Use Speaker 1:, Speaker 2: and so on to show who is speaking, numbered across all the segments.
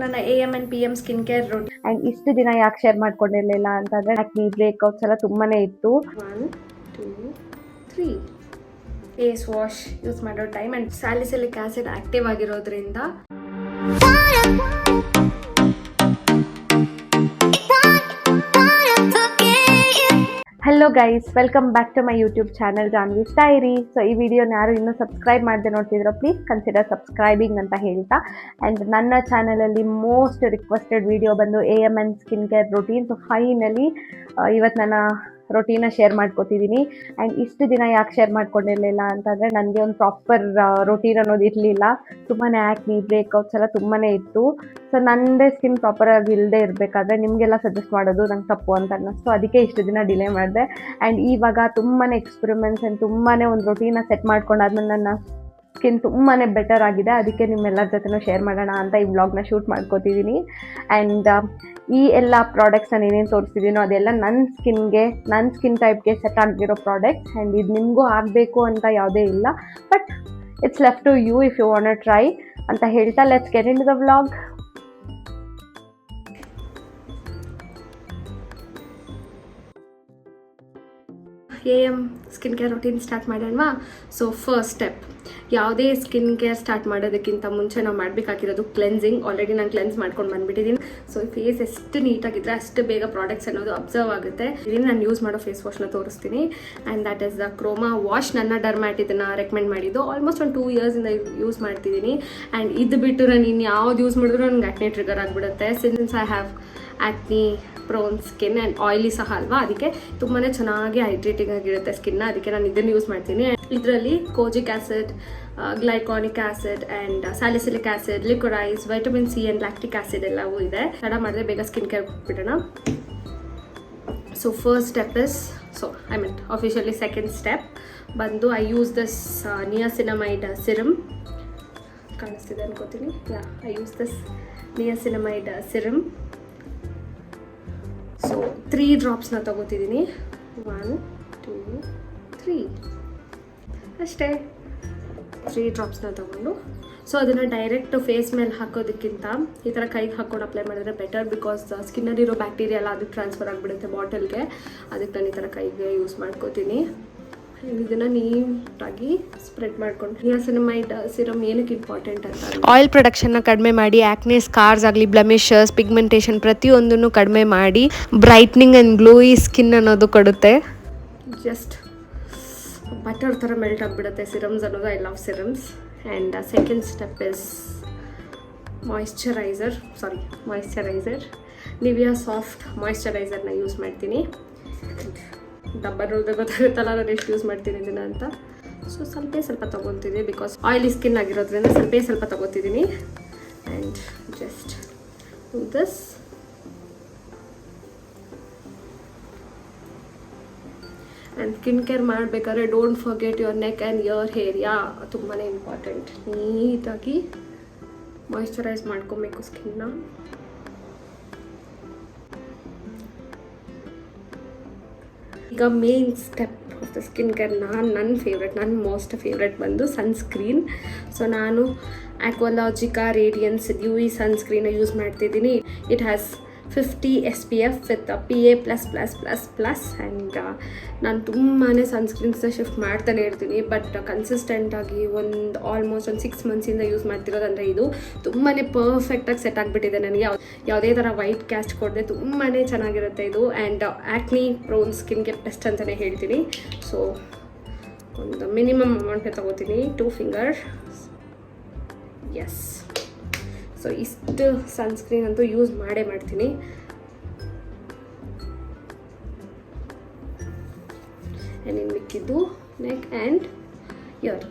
Speaker 1: ನನ್ನ AM and PM skin care routine
Speaker 2: and ಇಷ್ಟು ದಿನ ಯಾಕೆ ಶೇರ್ ಮಾಡ್ಕೊಂಡಿರಲಿಲ್ಲ ಅಂತಂದರೆ ಆ್ಯಕ್ನಿ ಬ್ರೇಕ್ಔಟ್ಸ್ ಎಲ್ಲ ತುಂಬಾ ಇತ್ತು.
Speaker 1: 1 2 3 ಫೇಸ್ ವಾಶ್ ಯೂಸ್ ಮಾಡೋ time and salicylic acid active ಆಗಿರೋದ್ರಿಂದ
Speaker 2: hello guys, welcome back to my YouTube channel Jahnvi's diary. So ಈ ವಿಡಿಯೋನ ಯಾರು ಇನ್ನೂ ಸಬ್ಸ್ಕ್ರೈಬ್ ಮಾಡದೆ ನೋಡ್ತಿದ್ರು ಪ್ಲೀಸ್ ಕನ್ಸಿಡರ್ ಸಬ್ಸ್ಕ್ರೈಬಿಂಗ್ ಅಂತ ಹೇಳ್ತಾ, ಆ್ಯಂಡ್ ನನ್ನ ಚಾನಲಲ್ಲಿ ಮೋಸ್ಟ್ ರಿಕ್ವೆಸ್ಟೆಡ್ ವಿಡಿಯೋ ಬಂದು AM&N skin care routine. So finally ಇವತ್ತು ನನ್ನ ರೊಟೀನ ಶೇರ್ ಮಾಡ್ಕೋತಿದ್ದೀನಿ. ಆ್ಯಂಡ್ ಇಷ್ಟು ದಿನ ಯಾಕೆ ಶೇರ್ ಮಾಡ್ಕೊಂಡಿರಲಿಲ್ಲ ಅಂತಂದರೆ ನನಗೆ ಒಂದು ಪ್ರಾಪರ್ ರೊಟೀನ್ ಅನ್ನೋದು ಇರಲಿಲ್ಲ. ತುಂಬಾ ಆ್ಯಕ್ನಿ ಬ್ರೇಕ್ಔಟ್ಸ್ ಎಲ್ಲ ತುಂಬಾ ಇತ್ತು. ಸೊ ನನ್ನದೇ ಸ್ಕಿನ್ ಪ್ರಾಪರಾಗಿ ಇಲ್ಲದೆ ಇರಬೇಕಾದ್ರೆ ನಿಮಗೆಲ್ಲ ಸಜೆಸ್ಟ್ ಮಾಡೋದು ನಂಗೆ ತಪ್ಪು ಅಂತ ಅನ್ನಿಸ್ತು. ಅದಕ್ಕೆ ಇಷ್ಟು ದಿನ ಡಿಲೇ ಮಾಡಿದೆ. ಆ್ಯಂಡ್ ಇವಾಗ ತುಂಬಾ ಎಕ್ಸ್ಪೆರಿಮೆಂಟ್ಸ್ ಆ್ಯಂಡ್ ತುಂಬಾ ಒಂದು ರೊಟೀನ ಸೆಟ್ ಮಾಡ್ಕೊಂಡಾದ್ಮೇಲೆ ನನ್ನ ಸ್ಕಿನ್ ತುಂಬಾ ಬೆಟರ್ ಆಗಿದೆ. ಅದಕ್ಕೆ ನಿಮ್ಮೆಲ್ಲರ ಜೊತೆನೂ ಶೇರ್ ಮಾಡೋಣ ಅಂತ ಈ ವ್ಲಾಗ್ನ ಶೂಟ್ ಮಾಡ್ಕೋತಿದ್ದೀನಿ. ಆ್ಯಂಡ್ ಈ ಎಲ್ಲ ಪ್ರಾಡಕ್ಟ್ಸ್ ನಾನು ಏನೇನು ತೋರಿಸ್ತಿದ್ದೀನೋ ಅದೆಲ್ಲ ನನ್ನ ಸ್ಕಿನ್ ಟೈಪ್ಗೆ ಸೆಟ್ ಆಗಿರೋ ಪ್ರಾಡಕ್ಟ್ಸ್. ಆ್ಯಂಡ್ ಇದು ನಿಮಗೂ ಆಗಬೇಕು ಅಂತ ಯಾವುದೇ ಇಲ್ಲ, but it's left to you if you want to try ಅಂತ ಹೇಳ್ತಾ let's get into the vlog.
Speaker 1: AM skin care routine start ಮಾಡೋಣವಾ? ಸೊ ಫಸ್ಟ್ ಸ್ಟೆಪ್, ಯಾವುದೇ ಸ್ಕಿನ್ ಕೇರ್ ಸ್ಟಾರ್ಟ್ ಮಾಡೋದಕ್ಕಿಂತ ಮುಂಚೆ ನಾವು ಮಾಡಬೇಕಾಗಿರೋದು ಕ್ಲೆನ್ಸಿಂಗ್. ಆಲ್ರೆಡಿ ನಾನು ಕ್ಲೆನ್ಸ್ ಮಾಡ್ಕೊಂಡು ಬಂದುಬಿಟ್ಟಿದ್ದೀನಿ. ಸೊ ಫೇಸ್ ಎಷ್ಟು ನೀಟಾಗಿದ್ದರೆ ಅಷ್ಟು ಬೇಗ ಪ್ರಾಡಕ್ಟ್ಸ್ ಅನ್ನೋದು ಅಬ್ಸರ್ವ್ ಆಗುತ್ತೆ. ಇದನ್ನು ನಾನು ಯೂಸ್ ಮಾಡೋ ಫೇಸ್ ವಾಶ್ನ ತೋರಿಸ್ತೀನಿ. And that is the chroma wash. ನನ್ನ ಡರ್ಮ್ಯಾಟ್ ಇದನ್ನು ರೆಕಮೆಂಡ್ ಮಾಡಿದ್ದು. ಆಲ್ಮೋಸ್ಟ್ ಒಂದು 2 ಇಯರ್ಸಿಂದ ಯೂಸ್ ಮಾಡ್ತಿದ್ದೀನಿ. ಆ್ಯಂಡ್ ಇದು ಬಿಟ್ಟು ನಾನು ಇನ್ನು ಯಾವ್ದು ಯೂಸ್ ಮಾಡಿದ್ರು ನನಗೆ ಆ್ಯಕ್ನಿ ಟ್ರಿಗರ್ ಆಗಿಬಿಡುತ್ತೆ. Since I have acne prone skin and oily ಸಹ ಅಲ್ವಾ, ಅದಕ್ಕೆ ತುಂಬಾ ಚೆನ್ನಾಗಿ ಹೈಡ್ರೇಟಿಂಗ್ ಆಗಿರುತ್ತೆ ಸ್ಕಿನ್ನ. ಅದಕ್ಕೆ ನಾನು ಇದನ್ನು ಯೂಸ್ ಮಾಡ್ತೀನಿ. ಇದರಲ್ಲಿ kojic acid, glycolic acid and salicylic acid, liquorice, vitamin C and lactic acid ಎಲ್ಲವೂ ಇದೆ. ತಡ ಮಾಡಿದ್ರೆ ಬೇಗ ಸ್ಕಿನ್ ಕೇರ್ ಬಿಡೋಣ. So first step is, officially second step ಬಂದು I use this niacinamide serum. ಕಾಣಿಸ್ತಿದೆ ಅನ್ಕೋತೀನಿ. I use this niacinamide serum. So 3 ಡ್ರಾಪ್ಸ್ನ ತಗೋತಿದ್ದೀನಿ. 1 2 3 ಅಷ್ಟೇ. 3 ಡ್ರಾಪ್ಸ್ನ ತಗೊಂಡು ಸೊ ಅದನ್ನು ಡೈರೆಕ್ಟ್ ಫೇಸ್ ಮೇಲೆ ಹಾಕೋದಕ್ಕಿಂತ ಈ ಥರ ಕೈಗೆ ಹಾಕ್ಕೊಂಡು ಅಪ್ಲೈ ಮಾಡಿದ್ರೆ ಬೆಟರ್. ಬಿಕಾಸ್ ಸ್ಕಿನ್ನಲ್ಲಿರೋ ಬ್ಯಾಕ್ಟೀರಿಯಾ ಎಲ್ಲ ಅದಕ್ಕೆ ಟ್ರಾನ್ಸ್ಫರ್ ಆಗಿಬಿಡುತ್ತೆ ಬಾಟಲ್ಗೆ. ಅದಕ್ಕೆ ನಾನು ಈ ಥರ ಕೈಗೆ ಯೂಸ್ ಮಾಡ್ಕೋತೀನಿ. ಇದನ್ನು ನೀಟಾಗಿ ಸ್ಪ್ರೆಡ್ ಮಾಡ್ಕೊಂಡು. ನಿಯಾಸಿನಮೈಡ್ ಸಿರಮ್ ಏನಕ್ಕೆ ಇಂಪಾರ್ಟೆಂಟ್ ಅಂತ, ಆಯಿಲ್ ಪ್ರೊಡಕ್ಷನ್ನ ಕಡಿಮೆ ಮಾಡಿ, ಆ್ಯಕ್ನೆ ಸ್ಕಾರ್ಸ್ ಆಗಲಿ, ಬ್ಲಮಿಷಸ್, ಪಿಗ್ಮೆಂಟೇಷನ್ ಪ್ರತಿಯೊಂದನ್ನು ಕಡಿಮೆ ಮಾಡಿ ಬ್ರೈಟ್ನಿಂಗ್ ಆ್ಯಂಡ್ ಗ್ಲೋಯಿ ಸ್ಕಿನ್ ಅನ್ನೋದು ಕೊಡುತ್ತೆ. ಜಸ್ಟ್ ಬಟರ್ ಥರ ಮೆಲ್ಟ್ ಆಗಿಬಿಡುತ್ತೆ ಸಿರಮ್ಸ್ ಅನ್ನೋದು. I love serums. And second step is moisturiser. Nivea soft ಮಾಯಿಶ್ಚರೈಸರ್ನ ಯೂಸ್ ಮಾಡ್ತೀನಿ. ಡಬ್ಬ ನೋಡಿದ್ರೆ ಗೊತ್ತಾಗುತ್ತಲ್ಲ ನಾನು ಎಷ್ಟು ಯೂಸ್ ಮಾಡ್ತೀನಿ ಇದನ್ನು ಅಂತ. ಸೊ ಸ್ವಲ್ಪ ತೊಗೊತಿದ್ದೀನಿ ಬಿಕಾಸ್ ಆಯಿಲಿ ಸ್ಕಿನ್ ಆಗಿರೋದ್ರಿಂದ ಸ್ವಲ್ಪ ತೊಗೋತಿದ್ದೀನಿ. And just do this. And skin care ಮಾಡಬೇಕಾದ್ರೆ don't forget your neck and your hair. ತುಂಬಾ ಇಂಪಾರ್ಟೆಂಟ್. ನೀಟಾಗಿ ಮಾಯಿಶ್ಚರೈಸ್ ಮಾಡ್ಕೊಬೇಕು ಸ್ಕಿನ್ನ. ಈಗ main step of the skin care, ನನ್ನ ಮೋಸ್ಟ್ ಫೇವ್ರೆಟ್ ಬಂದು ಸನ್ಸ್ಕ್ರೀನ್. ಸೊ ನಾನು ಆಕ್ವಾಲಾಜಿಕಾ ರೇಡಿಯನ್ಸ್ UV ಸನ್ಸ್ಕ್ರೀನ ಯೂಸ್ ಮಾಡ್ತಿದ್ದೀನಿ. It has 50 SPF with PA++++. ಆ್ಯಂಡ್ ನಾನು ತುಂಬಾ ಸನ್ಸ್ಕ್ರೀನ್ಸ್ನ ಶಿಫ್ಟ್ ಮಾಡ್ತಾನೆ ಇರ್ತೀನಿ. ಬಟ್ ಕನ್ಸಿಸ್ಟೆಂಟಾಗಿ ಆಲ್ಮೋಸ್ಟ್ 6 ಮಂತ್ಸಿಂದ ಯೂಸ್ ಮಾಡ್ತಿರೋದಂದರೆ ಇದು ತುಂಬಾ ಪರ್ಫೆಕ್ಟಾಗಿ ಸೆಟ್ ಆಗಿಬಿಟ್ಟಿದೆ ನನಗೆ. ಯಾವುದೇ ಥರ ವೈಟ್ ಕ್ಯಾಸ್ಟ್ ಕೊಡದೆ ತುಂಬಾ ಚೆನ್ನಾಗಿರುತ್ತೆ ಇದು. ಆ್ಯಂಡ್ ಆ್ಯಕ್ನಿ ಪ್ರೋನ್ ಸ್ಕಿನ್ಗೆ ಬೆಸ್ಟ್ ಅಂತಲೇ ಹೇಳ್ತೀನಿ. ಸೊ ಒಂದು ಮಿನಿಮಮ್ ಅಮೌಂಟ್ಗೆ ತೊಗೋತೀನಿ, 2 ಫಿಂಗರ್. ಎಸ್. ಸೊ ಇಷ್ಟು ಸನ್ಸ್ಕ್ರೀನ್ ಅಂತೂ ಯೂಸ್ ಮಾಡ್ತೀನಿ. ಆ್ಯಂಡ್ ಇನ್ನು ಮಿಕ್ಕಿದ್ದು ನೆಕ್ ಆ್ಯಂಡ್ ಇಯರ್.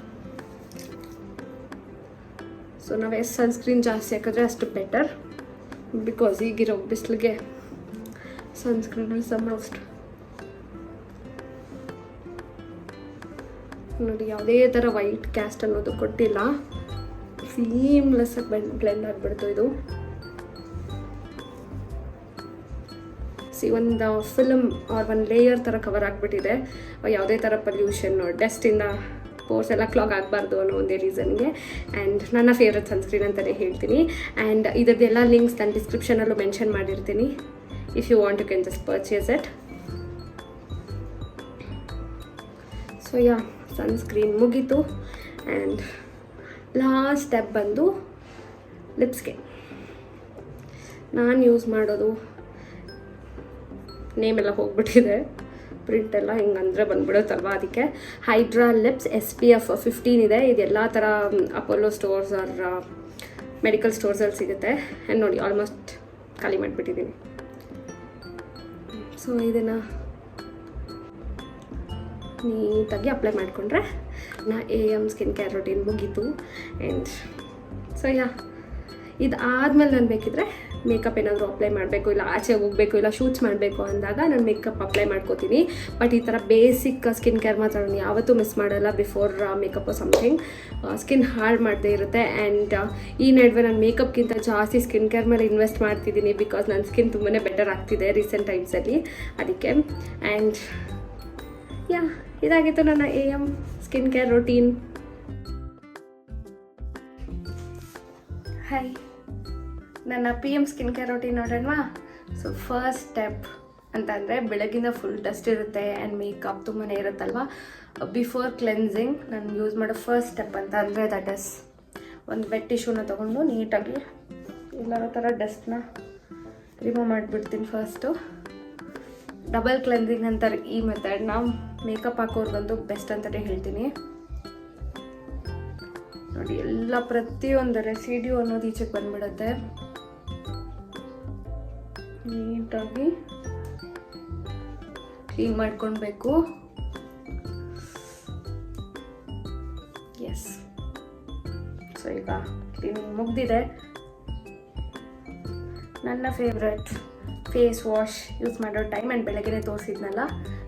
Speaker 1: ಸೊ ನಾವು ಎಷ್ಟು ಸನ್ಸ್ಕ್ರೀನ್ ಜಾಸ್ತಿ ಹಾಕಿದ್ರೆ ಅಷ್ಟು ಬೆಟರ್. ಬಿಕಾಸ್ ಈಗಿರೋ ಬಿಸಿಲಿಗೆ ಸನ್ಸ್ಕ್ರೀನ್ ಇಸ್ ದ ಮೋಸ್ಟ್. ನೋಡಿ, ಯಾವುದೇ ಥರ ವೈಟ್ ಕ್ಯಾಸ್ಟ್ ಅನ್ನೋದು ಕೊಟ್ಟಿಲ್ಲ. ಸೀಮ್ಲೆಸ್ ಆಗಿ ಬ್ಲೆಂಡ್ ಆಗಿಬಿಡ್ತು ಇದು. ಒಂದು ಫಿಲ್ಮ್ ಆರ್ ಒಂದು ಲೇಯರ್ ಥರ ಕವರ್ ಆಗಿಬಿಟ್ಟಿದೆ. ಯಾವುದೇ ಥರ ಪೊಲ್ಯೂಷನ್ ಡಸ್ಟಿಂದ ಪೋರ್ಸ್ ಎಲ್ಲ ಕ್ಲಾಗ್ ಆಗಬಾರ್ದು ಅನ್ನೋ ಒಂದೇ ರೀಸನ್ಗೆ. ಆ್ಯಂಡ್ ನನ್ನ ಫೇವ್ರೆಟ್ ಸನ್ಸ್ಕ್ರೀನ್ ಅಂತಲೇ ಹೇಳ್ತೀನಿ. ಆ್ಯಂಡ್ ಇದರದ್ದೆಲ್ಲ ಲಿಂಕ್ಸ್ ನಾನು ಡಿಸ್ಕ್ರಿಪ್ಷನಲ್ಲೂ ಮೆನ್ಷನ್ ಮಾಡಿರ್ತೀನಿ. If you want you can just purchase it. So yeah, sunscreen ಮುಗೀತು. ಆ್ಯಂಡ್ ಲಾಸ್ಟ್ ಸ್ಟೆಪ್ ಬಂದು ಲಿಪ್ಸ್ಗೆ. ನಾನು ಯೂಸ್ ಮಾಡೋದು ನೇಮೆಲ್ಲ ಹೋಗ್ಬಿಟ್ಟಿದೆ, ಪ್ರಿಂಟೆಲ್ಲ ಹಿಂಗಂದರೆ ಬಂದ್ಬಿಡುತ್ತಲ್ವ, ಅದಕ್ಕೆ ಹೈಡ್ರಾ ಲಿಪ್ಸ್ SPF 15 ಇದೆ. ಇದು ಎಲ್ಲ ಥರ ಅಪೋಲೋ ಸ್ಟೋರ್ಸ್ ಆರ್ ಮೆಡಿಕಲ್ ಸ್ಟೋರ್ಸಲ್ಲಿ ಸಿಗುತ್ತೆ. ಆ್ಯಂಡ್ ನೋಡಿ ಆಲ್ಮೋಸ್ಟ್ ಖಾಲಿ ಮಾಡಿಬಿಟ್ಟಿದ್ದೀನಿ. ಸೊ ಇದನ್ನು ನೀಟಾಗಿ ಅಪ್ಲೈ ಮಾಡಿಕೊಂಡ್ರೆ AM ಸ್ಕಿನ್ ಕೇರ್ ರೊಟೀನ್ ಮುಗೀತು. ಆ್ಯಂಡ್ ಸೊ ಯಾ, ಇದಾದಮೇಲೆ ನಾನು ಬೇಕಿದ್ರೆ ಮೇಕಪ್ ಏನಾದರೂ ಅಪ್ಲೈ ಮಾಡಬೇಕು, ಇಲ್ಲ ಆಚೆ ಹೋಗಬೇಕು, ಇಲ್ಲ ಶೂಟ್ಸ್ ಮಾಡಬೇಕು ಅಂದಾಗ ನಾನು ಮೇಕಪ್ ಅಪ್ಲೈ ಮಾಡ್ಕೋತೀನಿ. ಬಟ್ ಈ ಥರ ಬೇಸಿಕ್ ಸ್ಕಿನ್ ಕೇರ್ ಮಾತ್ರ ನಾನು ಯಾವತ್ತೂ ಮಿಸ್ ಮಾಡಲ್ಲ ಬಿಫೋರ್ ಮೇಕಪ್ ಸಮಥಿಂಗ್. ಸ್ಕಿನ್ ಹಾಳು ಮಾಡದೇ ಇರುತ್ತೆ. ಆ್ಯಂಡ್ ಈ ನಡುವೆ ನಾನು ಮೇಕಪ್ಗಿಂತ ಜಾಸ್ತಿ ಸ್ಕಿನ್ ಕೇರ್ ಮೇಲೆ ಇನ್ವೆಸ್ಟ್ ಮಾಡ್ತಿದ್ದೀನಿ, ಬಿಕಾಸ್ ನನ್ನ ಸ್ಕಿನ್ ತುಂಬಾ ಬೆಟರ್ ಆಗ್ತಿದೆ ರೀಸೆಂಟ್ ಟೈಮ್ಸಲ್ಲಿ, ಅದಕ್ಕೆ. ಆ್ಯಂಡ್ ಯಾ, ಇದಾಗಿತ್ತು ನನ್ನ AM skin care routine. Hi, ನನ್ನ PM ಸ್ಕಿನ್ ಕೇರ್ ರೊಟೀನ್ ನೋಡೋಣವಾ? ಸೊ ಫಸ್ಟ್ ಸ್ಟೆಪ್ ಅಂತಂದರೆ ಬೆಳಗಿನ ಫುಲ್ ಡಸ್ಟ್ ಇರುತ್ತೆ ಆ್ಯಂಡ್ ಮೇಕಪ್ ತುಂಬಾ ಇರುತ್ತಲ್ವ. ಬಿಫೋರ್ ಕ್ಲೆನ್ಸಿಂಗ್ ನಾನು ಯೂಸ್ ಮಾಡೋ ಫಸ್ಟ್ ಸ್ಟೆಪ್ ಅಂತ ಅಂದರೆ ದಟ್ ಇಸ್ ಒಂದು ವೆಟ್ ಟಿಶ್ಯೂನ ತೊಗೊಂಡು ನೀಟಾಗಿ ಎಲ್ಲರ ಥರ ಡಸ್ಟ್ನ ರಿಮೂವ್ ಮಾಡಿಬಿಡ್ತೀನಿ ಫಸ್ಟು. ಡಬಲ್ ಕ್ಲೆನ್ಸಿಂಗ್ ಅಂತಾರೆ ಈ ಮೆಥಡ್ನ. ಮೇಕಪ್ ಹಾಕೋರ್ಗಂತೂ ಬೆಸ್ಟ್ ಅಂತಲೇ ಹೇಳ್ತೀನಿ. ನೋಡಿ, ಎಲ್ಲ ಪ್ರತಿಯೊಂದು ರೆಸಿಡ್ಯೂ ಅನ್ನೋದು ಈಚೆಗೆ ಬಂದ್ಬಿಡುತ್ತೆ. ನೀಟಾಗಿ ಕ್ಲೀನ್ ಮಾಡ್ಕೊಳ್ಬೇಕು. ಎಸ್, ಸೊ ಈಗ ಕ್ಲೀನಿಂಗ್ ಮುಗ್ದಿದೆ. ನನ್ನ ಫೇವ್ರೆಟ್ ಫೇಸ್ ವಾಶ್ ಯೂಸ್ ಮಾಡೋ ಟೈಮ್ ಆ್ಯಂಡ್ ಬೆಳಗ್ಗೆ ತೋರಿಸಿದ್ನಲ್ಲ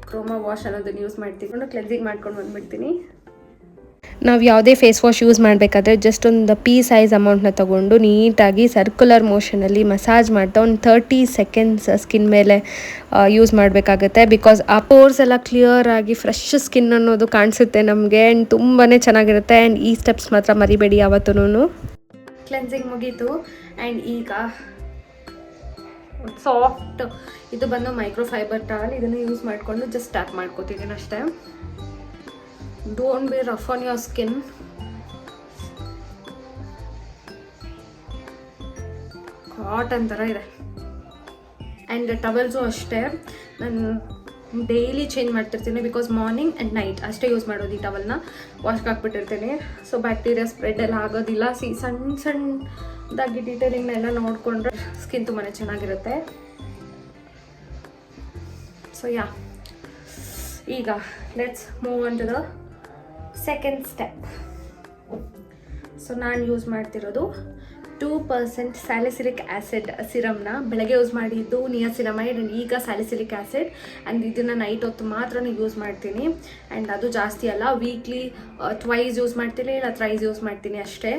Speaker 1: ಕ್ರೋಮಾ ವಾಶ್ ಅನ್ನೋದನ್ನು ಯೂಸ್ ಮಾಡ್ತೀನಿ. ಕ್ಲೆನ್ಸಿಂಗ್ ಮಾಡ್ಕೊಂಡು ಬಂದ್ಬಿಡ್ತೀನಿ. ನಾವು ಯಾವುದೇ ಫೇಸ್ ವಾಶ್ ಯೂಸ್ ಮಾಡಬೇಕಾದ್ರೆ ಜಸ್ಟ್ ಒಂದು ಪೀ ಸೈಜ್ ಅಮೌಂಟ್ನ ತೊಗೊಂಡು ನೀಟಾಗಿ ಸರ್ಕ್ಯುಲರ್ ಮೋಷನಲ್ಲಿ ಮಸಾಜ್ ಮಾಡ್ತಾ ಒಂದು 30 ಸೆಕೆಂಡ್ಸ್ ಸ್ಕಿನ್ ಮೇಲೆ ಯೂಸ್ ಮಾಡಬೇಕಾಗುತ್ತೆ. ಬಿಕಾಸ್ ಆ ಪೋರ್ಸ್ ಎಲ್ಲ ಕ್ಲಿಯರ್ ಆಗಿ ಫ್ರೆಶ್ ಸ್ಕಿನ್ ಅನ್ನೋದು ಕಾಣಿಸುತ್ತೆ ನಮಗೆ. ಆ್ಯಂಡ್ ತುಂಬಾ ಚೆನ್ನಾಗಿರುತ್ತೆ. ಆ್ಯಂಡ್ ಈ ಸ್ಟೆಪ್ಸ್ ಮಾತ್ರ ಮರಿಬೇಡಿ ಯಾವತ್ತೂ. ಕ್ಲೆನ್ಸಿಂಗ್ ಮುಗೀತು. ಆ್ಯಂಡ್ ಈಗ ಸಾಫ್ಟ್ ಇದು ಬಂದು ಮೈಕ್ರೋಫೈಬರ್ ಟಾಲ್, ಇದನ್ನು ಯೂಸ್ ಮಾಡಿಕೊಂಡು ಜಸ್ಟ್ ಟ್ಯಾಪ್ ಮಾಡ್ಕೋತಿದ್ದೀನಿ ಅಷ್ಟೇ. Don't be rough on your skin. Cotton ಥರ ಇದೆ. ಆ್ಯಂಡ್ ಟವಲ್ಸು ಅಷ್ಟೇ ನಾನು ಡೈಲಿ ಚೇಂಜ್ ಮಾಡ್ತಿರ್ತೀನಿ, ಬಿಕಾಸ್ ಮಾರ್ನಿಂಗ್ ಆ್ಯಂಡ್ ನೈಟ್ ಅಷ್ಟೇ ಯೂಸ್ ಮಾಡೋದು ಈ ಟವಲ್ನ. ವಾಶ್ಗೆ ಹಾಕ್ಬಿಟ್ಟಿರ್ತೀನಿ. ಸೊ ಬ್ಯಾಕ್ಟೀರಿಯಾ ಸ್ಪ್ರೆಡ್ ಎಲ್ಲ ಆಗೋದಿಲ್ಲ. ಸಣ್ಣ ಸಣ್ಣದಾಗಿ ಡೀಟೇಲಿಂಗ್ನೆಲ್ಲ ನೋಡಿಕೊಂಡ್ರೆ ಸ್ಕಿನ್ ತುಂಬಾ ಚೆನ್ನಾಗಿರುತ್ತೆ. ಸೊ ಯಾ, ಈಗ let's move on to the second step. So ನಾನು ಯೂಸ್ ಮಾಡ್ತಿರೋದು 2% ಸ್ಯಾಲಿಸಿಲಿಕ್ ಆ್ಯಸಿಡ್ ಸಿರಮ್ನ. ಬೆಳಗ್ಗೆ ಯೂಸ್ ಮಾಡಿದ್ದು ನಿಯಾಸಿನಮೈಡ್ ಆ್ಯಂಡ್ ಈಗ ಸ್ಯಾಲಿಸಿಲಿಕ್ ಆ್ಯಸಿಡ್. ಆ್ಯಂಡ್ ಇದನ್ನು ನೈಟ್ ಹೊತ್ತು ಮಾತ್ರ ಯೂಸ್ ಮಾಡ್ತೀನಿ. ಆ್ಯಂಡ್ ಅದು ಜಾಸ್ತಿ ಅಲ್ಲ, ವೀಕ್ಲಿ ಟ್ವೈಸ್ ಯೂಸ್ ಮಾಡ್ತೀನಿ, ಇಲ್ಲ ಥ್ರೈಸ್ ಯೂಸ್ ಮಾಡ್ತೀನಿ ಅಷ್ಟೇ.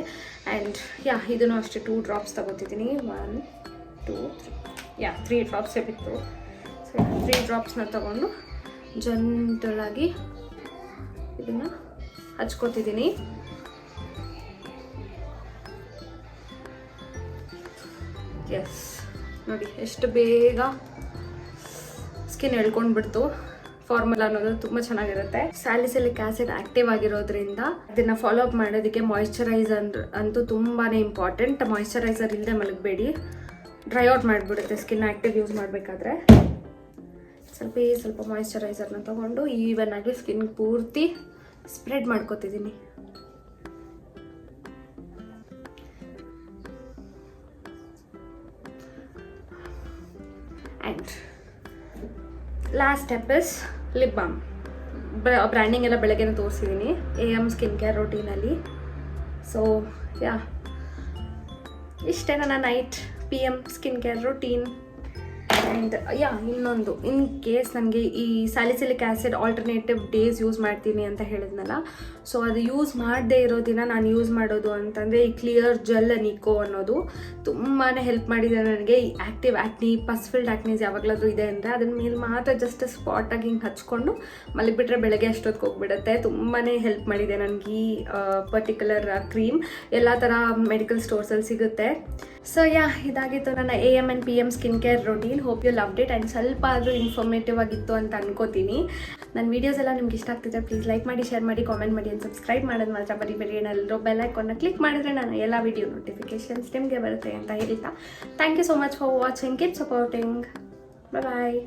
Speaker 1: ಆ್ಯಂಡ್ ಯಾ, ಇದನ್ನು ಅಷ್ಟೇ 2 ಡ್ರಾಪ್ಸ್ ತೊಗೋತಿದ್ದೀನಿ. 1 2 3 3 ಡ್ರಾಪ್ಸೇ ಬಿತ್ತು. ಸೊ 3 ಡ್ರಾಪ್ಸ್ನ ತೊಗೊಂಡು ಜಂಟಲಾಗಿ ಇದನ್ನು ಹಚ್ಕೊತಿದ್ದೀನಿ. ಎಸ್, ನೋಡಿ ಎಷ್ಟು ಬೇಗ ಸ್ಕಿನ್ ಎಳ್ಕೊಂಡ್ಬಿಡ್ತು. ಫಾರ್ಮುಲಾ ಅನ್ನೋದು ತುಂಬ ಚೆನ್ನಾಗಿರುತ್ತೆ. ಸ್ಯಾಲಿಸಿಲಿಕ್ ಆ್ಯಸಿಡ್ ಆ್ಯಕ್ಟಿವ್ ಆಗಿರೋದ್ರಿಂದ ಅದನ್ನು ಫಾಲೋ ಅಪ್ ಮಾಡೋದಕ್ಕೆ ಮಾಯಿಶ್ಚರೈಸರ್ ಅಂತೂ ತುಂಬಾ ಇಂಪಾರ್ಟೆಂಟ್. ಮಾಯಿಶ್ಚರೈಸರ್ ಇಲ್ಲದೆ ಮಲಗಬೇಡಿ, ಡ್ರೈ ಔಟ್ ಮಾಡಿಬಿಡುತ್ತೆ ಸ್ಕಿನ್ ಆ್ಯಕ್ಟಿವ್ ಯೂಸ್ ಮಾಡಬೇಕಾದ್ರೆ. ಸ್ವಲ್ಪ ಮಾಯಿಶ್ಚರೈಸರ್ನ ತೊಗೊಂಡು ಈವನ್ ಆಗಿ ಸ್ಕಿನ್ ಪೂರ್ತಿ ಸ್ಪ್ರೆಡ್ ಮಾಡ್ಕೊತಿದ್ದೀನಿ. And last step is lip balm. Branding ಎಲ್ಲ ಬೆಳಗ್ಗೆ ತೋರಿಸಿದ್ದೀನಿ AM ಸ್ಕಿನ್ ಕೇರ್ ರೊಟೀನಲ್ಲಿ. ಸೊ ಯಾ, ಇಷ್ಟೇ ನನ್ನ night PM skin care routine. And ಇನ್ನೊಂದು ಇನ್ ಕೇಸ್ ನನಗೆ ಈ salicylic acid alternative days use ಮಾಡ್ತೀನಿ ಅಂತ ಹೇಳಿದ್ನಲ್ಲ, ಸೊ ಅದು ಯೂಸ್ ಮಾಡದೇ ಇರೋ ದಿನ ನಾನು ಯೂಸ್ ಮಾಡೋದು ಅಂತಂದರೆ ಈ ಕ್ಲಿಯರ್ ಜೆಲ್ ನಿಕೋ ಅನ್ನೋದು ತುಂಬಾ ಹೆಲ್ಪ್ ಮಾಡಿದೆ ನನಗೆ. ಈ ಆ್ಯಕ್ಟಿವ್ ಆ್ಯಕ್ನಿ, ಪಸ್ಫಿಲ್ಡ್ ಆ್ಯಕ್ನೀಸ್ ಯಾವಾಗಲಾದ್ರೂ ಇದೆ ಅಂದರೆ ಅದನ್ನ ಮೇಲೆ ಮಾತ್ರ ಜಸ್ಟ್ ಸ್ಪಾಟಾಗಿ ಹಿಂಗೆ ಹಚ್ಕೊಂಡು ಮಲಗಿಬಿಟ್ರೆ ಬೆಳಗ್ಗೆ ಅಷ್ಟೊತ್ತಿಗೆ ಹೋಗ್ಬಿಡುತ್ತೆ. ತುಂಬಾ ಹೆಲ್ಪ್ ಮಾಡಿದೆ ನನಗೆ ಈ ಪರ್ಟಿಕ್ಯುಲರ್ ಕ್ರೀಮ್. ಎಲ್ಲ ಥರ ಮೆಡಿಕಲ್ ಸ್ಟೋರ್ಸಲ್ಲಿ ಸಿಗುತ್ತೆ. ಸೊ ಇದಾಗಿತ್ತು ನನ್ನ AM and PM skin care routine. Hope you loved it and ಸ್ವಲ್ಪ ಆದರೂ ಇನ್ಫಾರ್ಮೇಟಿವ್ ಆಗಿತ್ತು ಅಂತ ಅನ್ಕೋತೀನಿ. ನನ್ನ ವೀಡಿಯೋಸ್ ಎಲ್ಲ ನಿಮ್ಗೆ ಇಷ್ಟ ಆಗ್ತಿದೆ ಪ್ಲೀಸ್ ಲೈಕ್ ಮಾಡಿ, ಶೇರ್ ಮಾಡಿ, ಕಾಮೆಂಟ್ ಮಾಡಿ ಆ್ಯಂಡ್ ಸಬ್ಸ್ಕ್ರೈಬ್ ಮಾಡೋದು ಮಾತ್ರ ಬರೀ ಏನಾದರೂ ಬೆಲ್ ಐಕಾನ್ನ ಕ್ಲಿಕ್ ಮಾಡಿದ್ರೆ ನಾನು ಎಲ್ಲ ವೀಡಿಯೋ ನೋಟಿಫಿಕೇಷನ್ಸ್ ನಿಮಗೆ ಬರುತ್ತೆ ಅಂತ ಹೇಳ್ತಾ thank you so much for watching. Keep supporting. Bye.